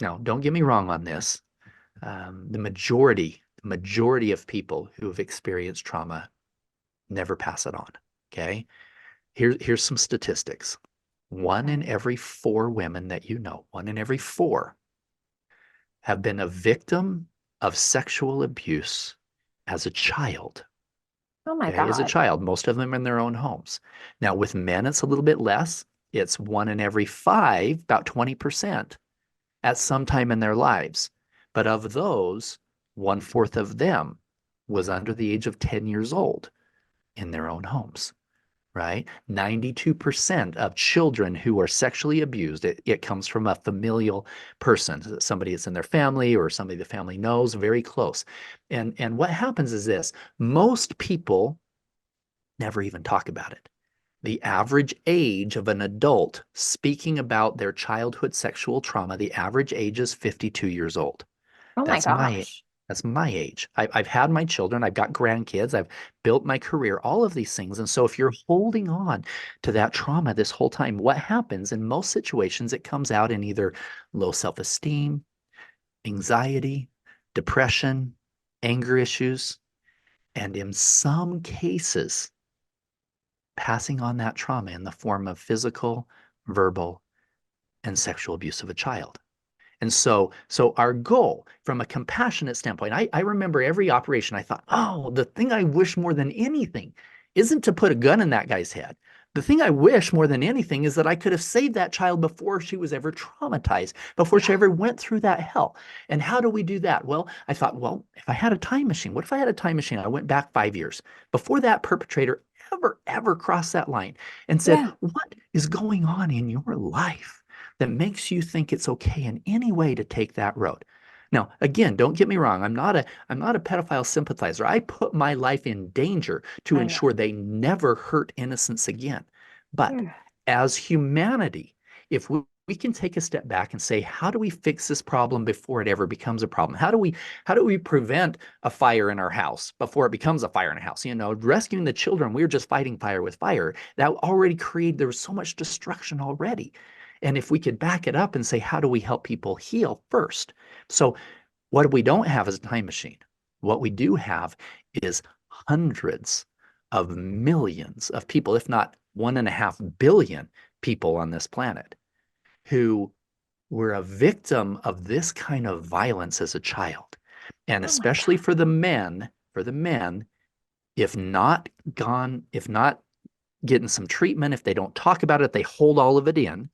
Now, don't get me wrong on this. The majority of people who have experienced trauma never pass it on. Okay. Here's some statistics. One in Okay. every four women that you know, one in every four have been a victim of sexual abuse as a child. Oh my Okay, as a God. child, most of them in their own homes. Now, with men, it's a little bit less. It's one in every five, about 20%, at some time in their lives. But of those, one-fourth of them was under the age of 10 years old in their own homes, right? 92% of children who are sexually abused, it comes from a familial person, somebody that's in their family or somebody the family knows, very close. And what happens is this: most people never even talk about it. The average age of an adult speaking about their childhood sexual trauma, the average age is 52 years old. Oh my That's my gosh. that's my age. I've had my children, I've got grandkids, I've built my career, all of these things. And so if you're holding on to that trauma this whole time, what happens in most situations, it comes out in either low self-esteem, anxiety, depression, anger issues, and in some cases, passing on that trauma in the form of physical, verbal, and sexual abuse of a child. And so our goal from a compassionate standpoint, I remember every operation, I thought, oh, the thing I wish more than anything isn't to put a gun in that guy's head. The thing I wish more than anything is that I could have saved that child before she was ever traumatized, before she Yeah. ever went through that hell. And how do we do that? Well, I thought, well, if I had a time machine, what if I had a time machine? I went back 5 years before that perpetrator ever crossed that line and said, Yeah. what is going on in your life that makes you think it's okay in any way to take that road? Now, again, don't get me wrong. I'm not a pedophile sympathizer. I put my life in danger to I know. ensure they never hurt innocents again. But Yeah. as humanity, if we can take a step back and say, how do we fix this problem before it ever becomes a problem? How do we prevent a fire in our house before it becomes a fire in a house? Rescuing the children, we were just fighting fire with fire. That already created, there was so much destruction already. And if we could back it up and say, how do we help people heal first? So what we don't have is a time machine. What we do have is hundreds of millions of people, if not 1.5 billion people on this planet who were a victim of this kind of violence as a child. And Oh my especially God. for the men, if not getting some treatment, if they don't talk about it, they hold all of it in.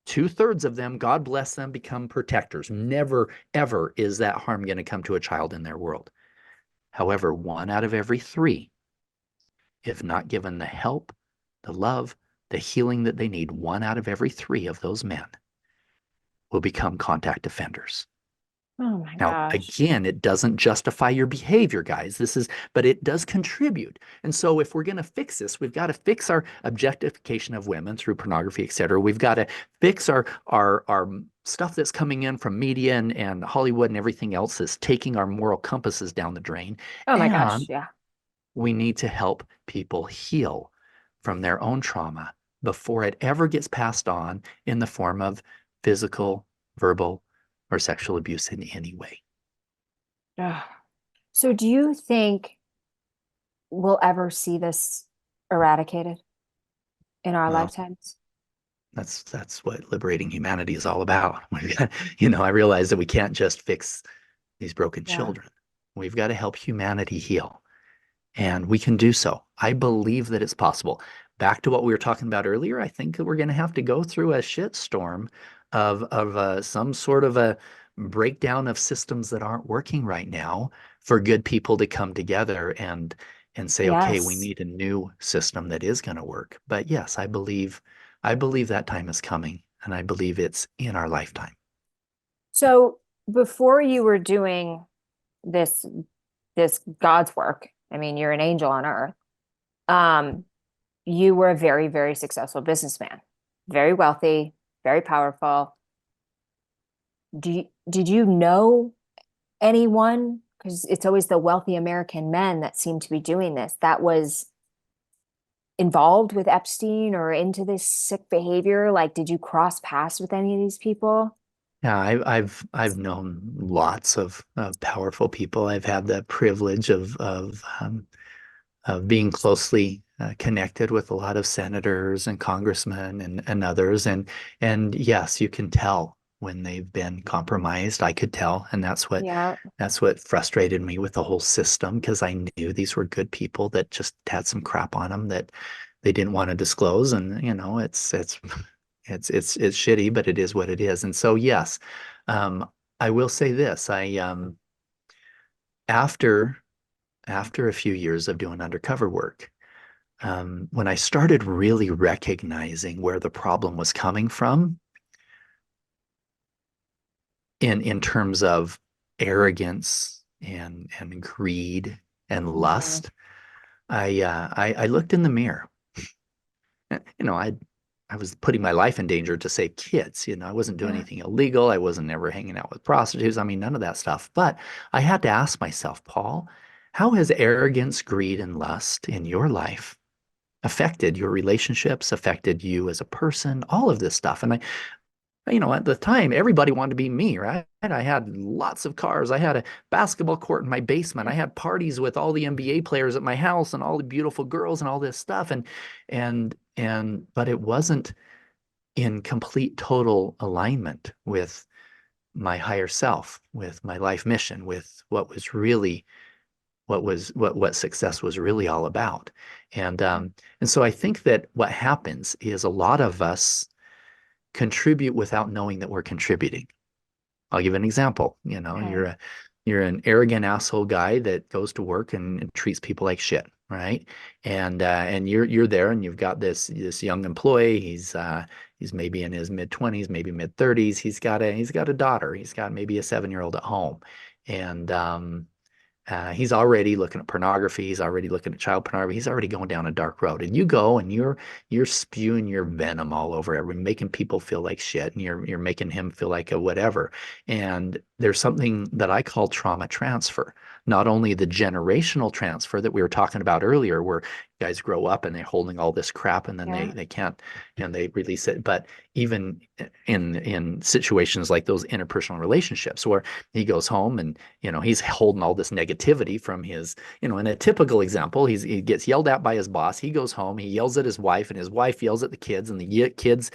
2/3 of them, God bless them, become protectors. Never, ever is that harm going to come to a child in their world. However, 1 out of every 3, if not given the help, the love, the healing that they need, 1 out of every 3 of those men will become contact offenders. Oh my Now, gosh. again, it doesn't justify your behavior, guys. But it does contribute. And so if we're going to fix this, we've got to fix our objectification of women through pornography, et cetera. We've got to fix our stuff that's coming in from media and Hollywood and everything else that's taking our moral compasses down the drain. Oh my gosh. And Yeah. we need to help people heal from their own trauma before it ever gets passed on in the form of physical, verbal, or sexual abuse in any way. Ugh. So do you think we'll ever see this eradicated in our Well, lifetimes? that's what liberating humanity is all about. I realize that we can't just fix these broken Yeah. children. We've got to help humanity heal. And we can do so. I believe that it's possible. Back to what we were talking about earlier, I think that we're going to have to go through a shitstorm of some sort of a breakdown of systems that aren't working right now for good people to come together and say, okay, we Yes. need a new system that is going to work. But yes, I believe that time is coming, and I believe it's in our lifetime. So before you were doing this this God's work, I mean, you're an angel on earth. Um, you were a very, very successful businessman, very wealthy, very powerful. Did you know anyone? Because it's always the wealthy American men that seem to be doing this. That was involved with Epstein or into this sick behavior? Like, did you cross paths with any of these people? Yeah, I've known lots of powerful people. I've had the privilege of being closely connected with a lot of senators and congressmen and others. And yes, you can tell when they've been compromised. I could tell, and Yeah. that's what frustrated me with the whole system because I knew these were good people that just had some crap on them that they didn't want to disclose. And it's shitty, but it is what it is. And so yes, um, I will say this: after after a few years of doing undercover work, when I started really recognizing where the problem was coming from in terms of arrogance and greed and Mhm. lust, I looked in the mirror. I was putting my life in danger to save kids. I wasn't doing Yeah. anything illegal. I wasn't ever hanging out with prostitutes. I mean, none of that stuff. But I had to ask myself, Paul, how has arrogance, greed, and lust in your life affected your relationships, affected you as a person, all of this stuff? And at the time, everybody wanted to be me, right? I had lots of cars. I had a basketball court in my basement. I had parties with all the NBA players at my house and all the beautiful girls and all this stuff. But it wasn't in complete total alignment with my higher self, with my life mission, with what was really what success was really all about. And so I think that what happens is a lot of us contribute without knowing that we're contributing. I'll give an example. Okay. You're an arrogant asshole guy that goes to work and treats people like shit, right? And you're there, and you've got this young employee. He's maybe in his mid-20s, maybe mid-30s. He's got a daughter. He's got maybe a 7-year-old at home, and he's already looking at pornography. He's already looking at child pornography. He's already going down a dark road. And you go and you're spewing your venom all over everyone, making people feel like shit, and you're making him feel like a whatever. And there's something that I call trauma transfer. Not only the generational transfer that we were talking about earlier, where guys grow up and they're holding all this crap and then Yeah. they can't and they release it, but even in situations like those interpersonal relationships where he goes home and he's holding all this negativity from his, in a typical example, he gets yelled at by his boss. He goes home, he yells at his wife, and his wife yells at the kids, and the kids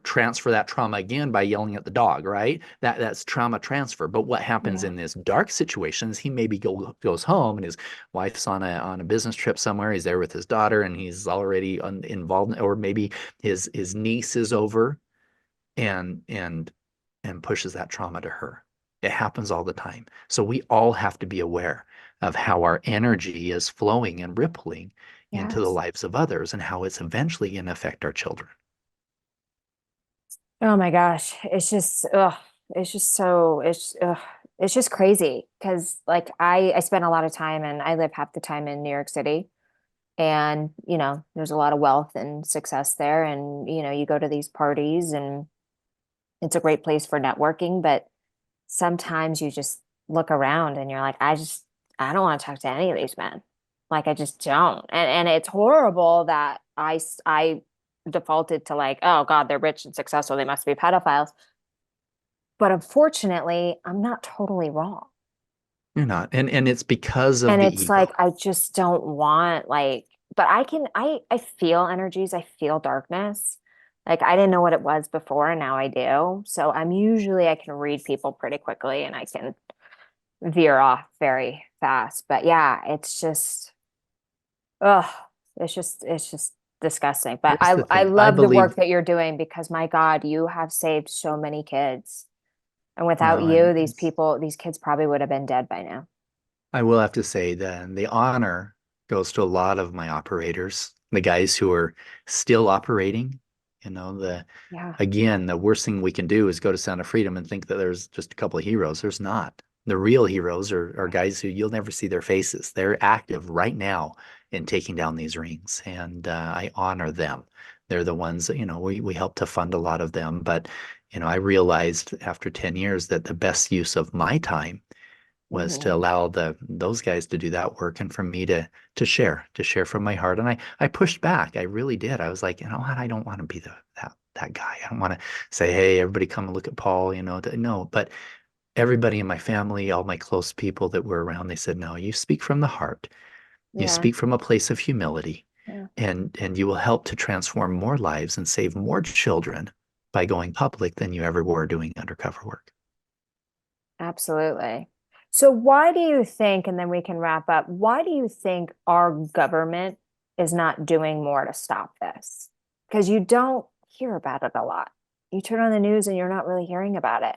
transfer that trauma again by yelling at the dog, right? That's trauma transfer. But what happens Yeah. in this dark situation is he maybe goes home, and his wife's on a business trip somewhere. He's there with his daughter, and he's already involved, or maybe his niece is over, and pushes that trauma to her. It happens all the time. So we all have to be aware of how our energy is flowing and rippling into the Yes. lives of others, and how it's eventually going to affect our children. Oh my gosh. It's just, ugh, it's just so, it's just crazy. Cause like I spend a lot of time and I live half the time in New York City. And, there's a lot of wealth and success there. And, you go to these parties and it's a great place for networking, but sometimes you just look around and you're like, I don't want to talk to any of these men. Like, I just don't. And it's horrible that I defaulted to like, oh God, they're rich and successful. They must be pedophiles. But unfortunately, I'm not totally wrong. You're not. And it's because of And the it's like ego. I just don't want like, but I feel energies, I feel darkness. Like I didn't know what it was before and now I do. So I can read people pretty quickly and I can veer off very fast. But yeah, it's just ugh, it's just disgusting. But Here's the I thing. I love the work believe, that you're doing because my God, you have saved so many kids. And without well, you, these kids probably would have been dead by now. I will have to say that the honor goes to a lot of my operators, the guys who are still operating. Yeah. Again, the worst thing we can do is go to Sound of Freedom and think that there's just a couple of heroes. There's not. The real heroes are guys who you'll never see their faces. They're active right now in taking down these rings, and I honor them. They're the ones that, we help to fund a lot of them. But, I realized after 10 years that the best use of my time was to Mhm. allow those guys to do that work, and for me to share from my heart. And I pushed back. I really did. I was like, you know what? I don't want to be that guy. I don't want to say, hey, everybody come and look at Paul, no. But everybody in my family, all my close people that were around, they said, no, you speak from the heart. You Yeah. speak from a place of humility, Yeah. and you will help to transform more lives and save more children by going public than you ever were doing undercover work. Absolutely. So why do you think, and then we can wrap up, why do you think our government is not doing more to stop this? Because you don't hear about it a lot. You turn on the news and you're not really hearing about it.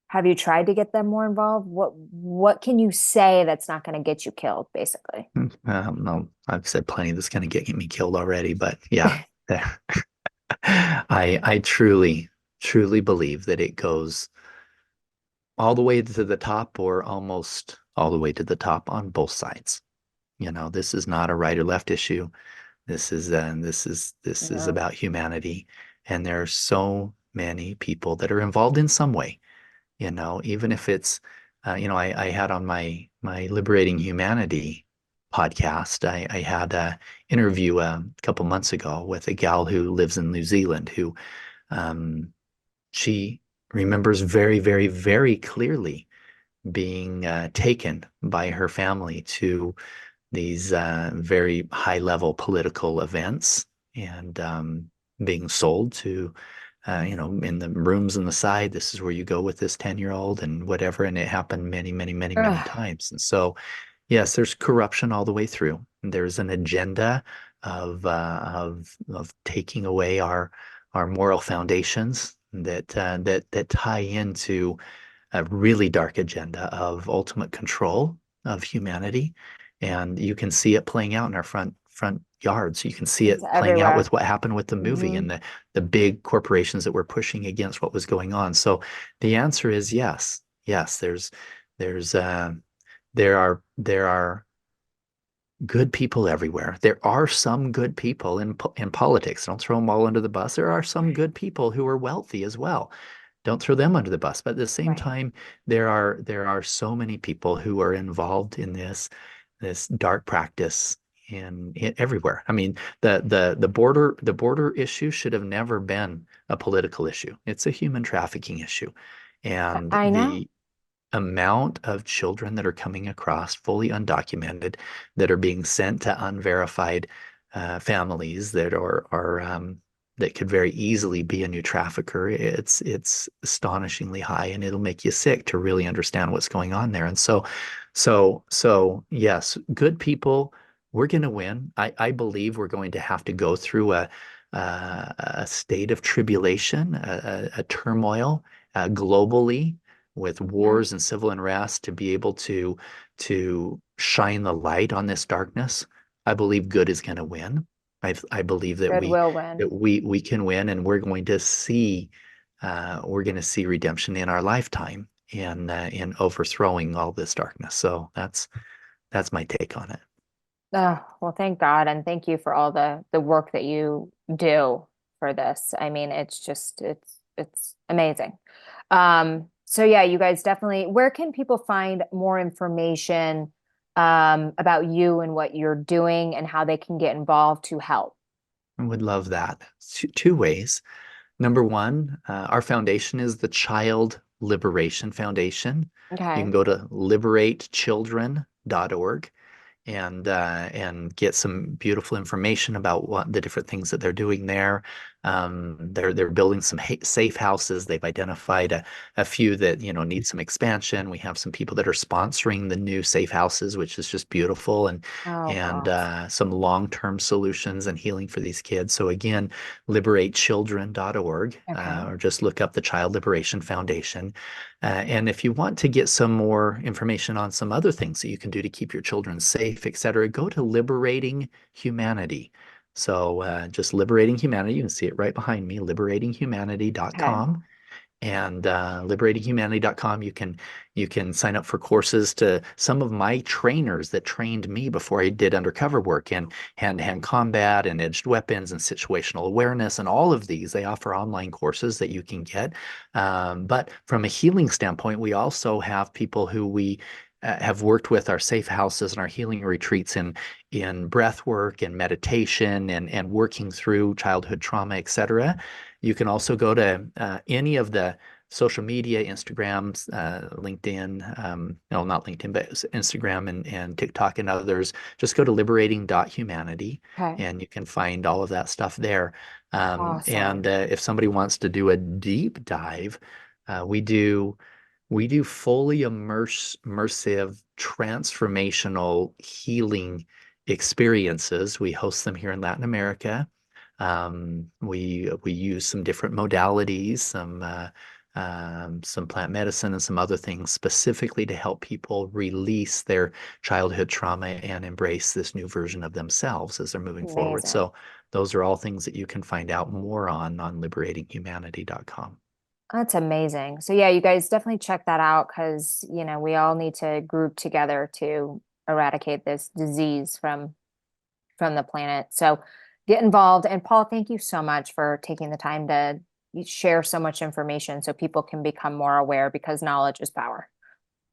Have you tried to get them more involved? What can you say that's not going to get you killed, basically? No, I've said plenty that's going to get me killed already, but yeah, I truly, truly believe that it goes all the way to the top, or almost all the way to the top, on both sides. This is not a right or left issue. This is Yeah. about humanity, and there are so many people that are involved in some way. Even if it's, I had on my Liberating Humanity podcast, I had a interview a couple months ago with a gal who lives in New Zealand, who um, she remembers very, very, very clearly being taken by her family to these very high level political events, and being sold to in the rooms on the side, this is where you go with this 10-year-old and whatever. And it happened many, many, many, many Ugh. times. And so, yes, there's corruption all the way through. There's an agenda of taking away our moral foundations that tie into a really dark agenda of ultimate control of humanity. And you can see it playing out in our front yards. You can see It's it playing out everywhere. with what happened with the movie Hmm. and the big corporations that were pushing against what was going on. So the answer is yes. Yes, there's there are good people everywhere. There are some good people in politics. Don't throw them all under the bus. There are some Right. good people who are wealthy as well. Don't throw them under the bus. But at the same Right. time, there are so many people who are involved in this dark practice in everywhere. I mean, the border issue should have never been a political issue. It's a human trafficking issue. And I know. the amount of children that are coming across fully undocumented that are being sent to unverified families that could very easily be a new trafficker. It's astonishingly high, and it'll make you sick to really understand what's going on there. And so yes, good people, we're going to win. I believe we're going to have to go through a state of tribulation, a turmoil globally with Yeah. wars and civil unrest to be able to shine the light on this darkness. I believe good is going to win. I believe that Good we will that win. we can win, and we're going to see redemption in our lifetime in overthrowing all this darkness. So that's my take on it. Oh, well, thank God, and thank you for all the work that you do for this. I mean, it's just it's amazing. So yeah, you guys definitely, where can people find more information about you and what you're doing and how they can get involved to help? I would love that. Two ways. Number one, our foundation is the Child Liberation Foundation. You Okay. can go to liberatechildren.org and get some beautiful information about what the different things that they're doing there. They're building some safe houses. They've identified a few that need some expansion. We have some people that are sponsoring the new safe houses, which is just beautiful, and Oh and gosh. uh, some long-term solutions and healing for these kids. So again, liberatechildren.org, Okay. or just look up the Child Liberation Foundation. And if you want to get some more information on some other things that you can do to keep your children safe, et cetera, go to Liberating Humanity. So just Liberating Humanity, you can see it right behind me, Okay. liberatinghumanity.com. And liberatinghumanity.com, you can sign up for courses to some of my trainers that trained me before I did undercover work in hand-to-hand combat and edged weapons and situational awareness and all of these. They offer online courses that you can get. But from a healing standpoint, we also have people who we have worked with our safe houses and our healing retreats in breath work and meditation and working through childhood trauma, et cetera. You can also go to any of the social media, Instagram, LinkedIn, no, not LinkedIn, but Instagram and TikTok and others. Just go to liberating.humanity Okay. and you can find all of that stuff there. And Awesome. if somebody wants to do a deep dive, we do fully immersive, transformational healing experiences. We host them here in Latin America. We use some different modalities, some plant medicine and some other things specifically to help people release their childhood trauma and embrace this new version of themselves as they're moving forward. Amazing. So those are all things that you can find out more on liberatinghumanity.com. That's amazing. So yeah, you guys definitely check that out because, we all need to group together to eradicate this disease from the planet. So get involved. And Paul, thank you so much for taking the time to share so much information so people can become more aware because knowledge is power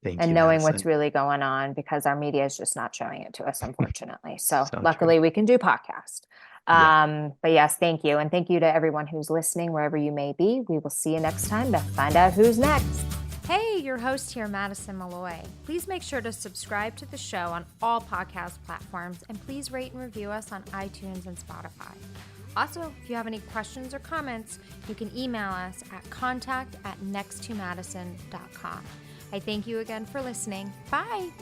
Thank and you, knowing what's Madison. really going on because our media is just not showing it to us, unfortunately. So So true. luckily we can do podcast. Yeah. But yes, thank you. And thank you to everyone who's listening, wherever you may be. We will see you next time to find out who's next. Hey, your host here, Madison Malloy. Please make sure to subscribe to the show on all podcast platforms and please rate and review us on iTunes and Spotify. Also, if you have any questions or comments, you can email us at contact@nexttomadison.com. I thank you again for listening. Bye.